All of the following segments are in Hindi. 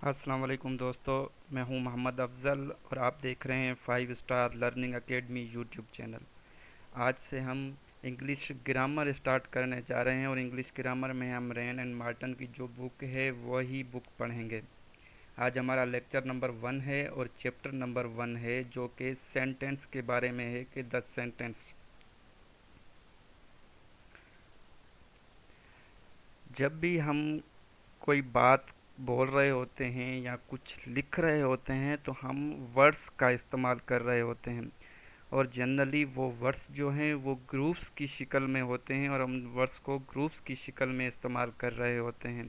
अस्सलाम वालेकुम दोस्तों। मैं हूं मोहम्मद अफ़ज़ल और आप देख रहे हैं 5 star learning academy YouTube channel. आज से हम इंग्लिश ग्रामर स्टार्ट करने जा रहे हैं और इंग्लिश ग्रामर में हम रेन एंड मार्टन की जो बुक है वही बुक पढ़ेंगे। आज हमारा लेक्चर नंबर 1 है और चैप्टर नंबर 1 है जो कि सेंटेंस के बारे में है कि द सेंटेंस। जब भी हम कोई बात बोल रहे होते हैं या कुछ लिख रहे होते हैं तो हम वर्ड्स का इस्तेमाल कर रहे होते हैं और जनरली वो वर्ड्स जो हैं वो ग्रुप्स की शक्ल में होते हैं और हम वर्ड्स को ग्रुप्स की शक्ल में इस्तेमाल कर रहे होते हैं।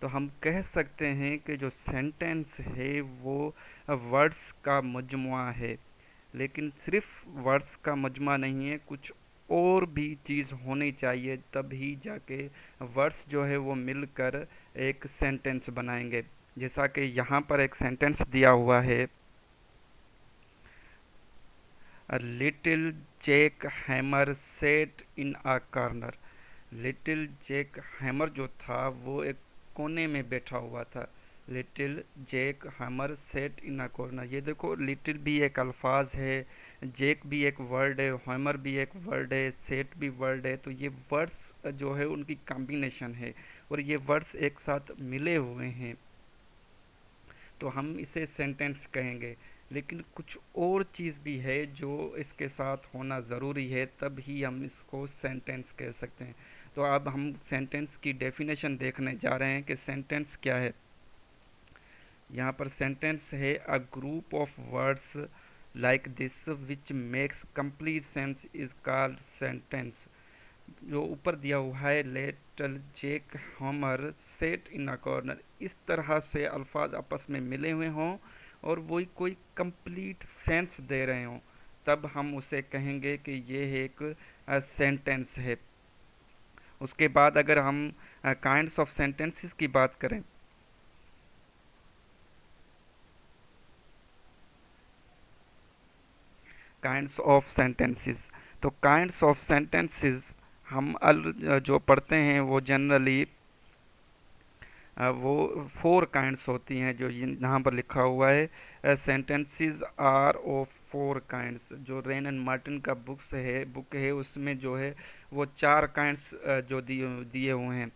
तो हम कह सकते हैं कि जो सेंटेंस है वो वर्ड्स का मजमुआ है, लेकिन सिर्फ वर्ड्स का मजमा नहीं है, कुछ और भी चीज़ होनी चाहिए तभी जाके वर्ड्स जो है वो मिलकर एक सेंटेंस बनाएंगे। जैसा कि यहाँ पर एक सेंटेंस दिया हुआ है, a little Jack hammer set in a corner. Little Jack hammer जो था वो एक कोने में बैठा हुआ था। Little Jack hammer set in a corner, ये देखो लिटिल भी एक अल्फाज है, जैक भी एक वर्ड है, हैमर भी एक वर्ड है, सेट भी वर्ड है। तो ये वर्ड्स जो है उनकी कॉम्बिनेशन है और ये वर्ड्स एक साथ मिले हुए हैं तो हम इसे सेंटेंस कहेंगे। लेकिन कुछ और चीज़ भी है जो इसके साथ होना ज़रूरी है तब ही हम इसको सेंटेंस कह सकते हैं। तो अब हम सेंटेंस की डेफिनेशन देखने जा रहे हैं कि सेंटेंस क्या है। यहाँ पर सेंटेंस है a group of words like this which makes complete sense is called sentence. जो ऊपर दिया हुआ है लेटल जेक हमर सेट इन अ कॉर्नर, इस तरह से अल्फाज आपस में मिले हुए हों और वही कोई कंप्लीट सेंस दे रहे हों तब हम उसे कहेंगे कि ये एक सेंटेंस है। उसके बाद अगर हम काइंड्स ऑफ सेंटेंसेस की बात करें, काइंड्स ऑफ सेंटेंसेस, तो काइंड्स ऑफ सेंटेंसेस हम जो पढ़ते हैं वो जनरली वो 4 काइंड्स होती हैं जो यहाँ पर लिखा हुआ है। Sentences are of 4 kinds. जो रेन एंड मार्टिन का बुक है उसमें जो है वो 4 काइंड्स जो दिए दिए हुए हैं।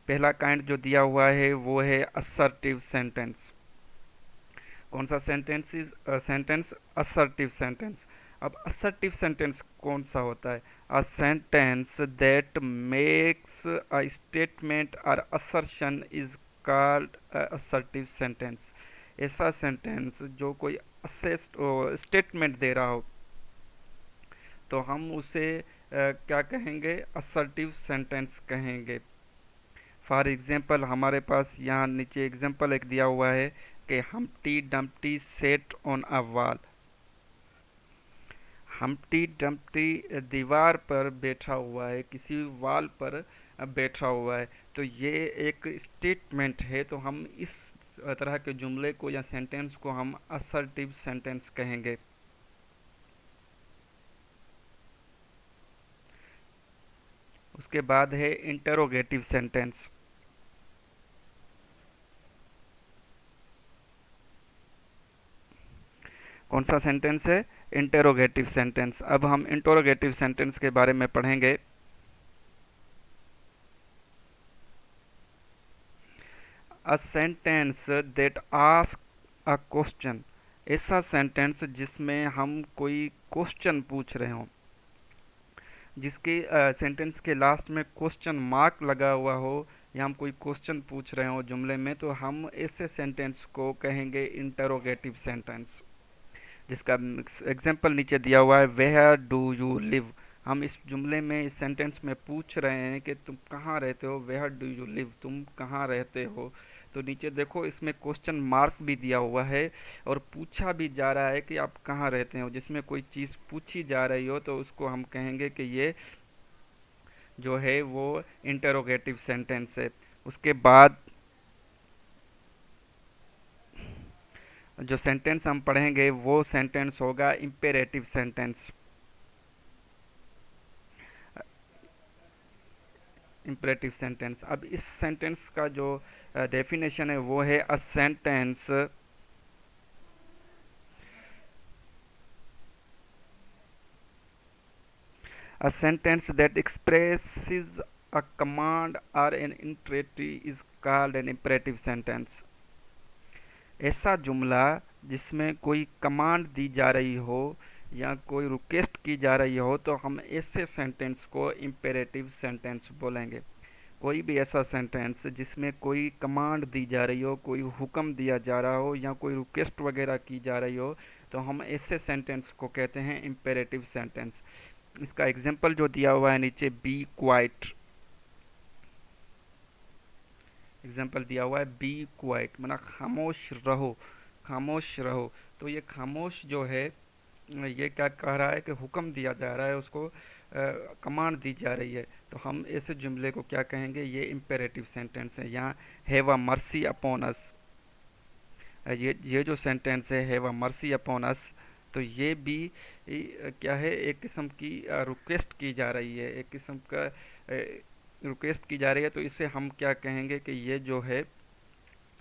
पहला काइंड जो दिया हुआ है वो है असर्टिव सेंटेंस। कौन सा सेंटेंस असर्टिव सेंटेंस। अब असर्टिव सेंटेंस कौन सा होता है? A sentence that makes a statement और assertion is called assertive sentence. ऐसा सेंटेंस जो कोई स्टेटमेंट दे रहा हो तो हम उसे क्या कहेंगे? असर्टिव सेंटेंस कहेंगे। फॉर एग्जाम्पल हमारे पास यहाँ नीचे एग्जाम्पल एक दिया हुआ है कि Humpty Dumpty sat on a wall. Humpty Dumpty दीवार पर बैठा हुआ है, किसी वॉल पर बैठा हुआ है। तो ये एक स्टेटमेंट है, तो हम इस तरह के जुमले को या सेंटेंस को हम असर्टिव सेंटेंस कहेंगे। उसके बाद है इंटरोगेटिव सेंटेंस। कौन सा सेंटेंस है? Interrogative sentence. अब हम इंटरोगेटिव सेंटेंस के बारे में पढ़ेंगे। अ sentence that ask a question, ऐसा सेंटेंस जिसमें हम कोई क्वेश्चन पूछ रहे हों, जिसके सेंटेंस के लास्ट में क्वेश्चन मार्क लगा हुआ हो या हम कोई क्वेश्चन पूछ रहे हो जुमले में, तो हम ऐसे सेंटेंस को कहेंगे इंटरोगेटिव सेंटेंस। जिसका एग्जाम्पल नीचे दिया हुआ है, वेयर डू यू लिव। हम इस जुमले में इस सेंटेंस में पूछ रहे हैं कि तुम कहाँ रहते हो, वेयर डू यू लिव, तुम कहाँ रहते हो। तो नीचे देखो इसमें क्वेश्चन मार्क भी दिया हुआ है और पूछा भी जा रहा है कि आप कहाँ रहते हो। जिसमें कोई चीज़ पूछी जा रही हो तो उसको हम कहेंगे कि ये जो है वो इंटरोगेटिव सेंटेंस है। उसके बाद जो सेंटेंस हम पढ़ेंगे वो सेंटेंस होगा इम्पेरेटिव सेंटेंस। Imperative sentence. अब इस सेंटेंस का जो डेफिनेशन है वो है a sentence that expresses a command or an imperative is called an imperative sentence। ऐसा जुमला जिसमें कोई कमांड दी जा रही हो या कोई रिक्वेस्ट की जा रही हो तो हम ऐसे सेंटेंस को इम्पेरेटिव सेंटेंस बोलेंगे। कोई भी ऐसा सेंटेंस जिसमें कोई कमांड दी जा रही हो, कोई हुक्म दिया जा रहा हो या कोई रिक्वेस्ट वगैरह की जा रही हो तो हम ऐसे सेंटेंस को कहते हैं इम्पेरेटिव सेंटेंस। इसका एग्जांपल जो दिया हुआ है नीचे, बी क्वाइट, एग्जाम्पल दिया हुआ है बी क्वाइट, मतलब खामोश रहो, खामोश रहो। तो ये खामोश जो है ये क्या कह रहा है कि हुक्म दिया जा रहा है उसको, कमांड दी जा रही है। तो हम ऐसे जुमले को क्या कहेंगे, ये इम्पेरेटिव सेंटेंस है। यहाँ have a mercy upon us, ये जो सेंटेंस है have a mercy upon us, तो ये भी क्या है, एक किस्म की रिक्वेस्ट की जा रही है, एक किस्म का रिक्वेस्ट की जा रही है। तो इसे हम क्या कहेंगे कि ये जो है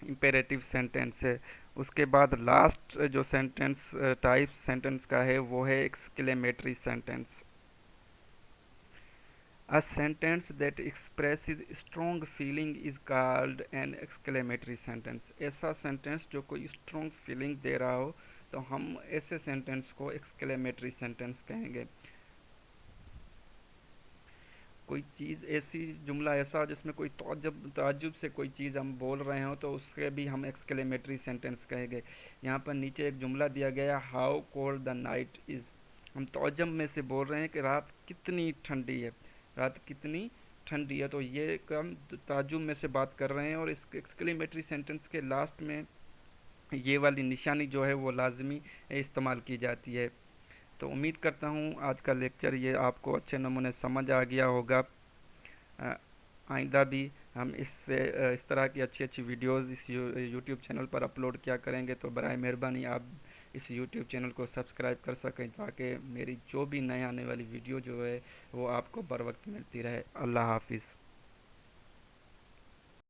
इम्पेरेटिव सेंटेंस है। उसके बाद लास्ट जो सेंटेंस टाइप सेंटेंस का है वो है exclamatory sentence. A sentence that expresses strong feeling is called an exclamatory sentence। ऐसा सेंटेंस जो कोई स्ट्रॉन्ग फीलिंग दे रहा हो तो हम ऐसे सेंटेंस को एक्सक्लेमेटरी सेंटेंस कहेंगे। कोई चीज़ ऐसी, जुमला ऐसा जिसमें कोई ताज्जुब से कोई चीज़ हम बोल रहे हो तो उसके भी हम एक्सक्लेमेटरी सेंटेंस कहेंगे। यहाँ पर नीचे एक जुमला दिया गया, how cold the night is. हम ताज्जुब में से बोल रहे हैं कि रात कितनी ठंडी है, रात कितनी ठंडी है। तो ये हम ताज्जुब में से बात कर रहे हैं और इस एक्सक्लेमेटरी सेंटेंस के लास्ट में ये वाली निशानी जो है वो लाजमी इस्तेमाल की जाती है। तो उम्मीद करता हूँ आज का लेक्चर ये आपको अच्छे नमूने समझ आ गया होगा। आइंदा भी हम इस तरह की अच्छी अच्छी वीडियोस इस यूट्यूब चैनल पर अपलोड किया करेंगे। तो बराए मेहरबानी आप इस यूट्यूब चैनल को सब्सक्राइब कर सकें ताकि मेरी जो भी नए आने वाली वीडियो जो है वो आपको बर वक्त मिलती रहे। अल्लाह हाफिज़।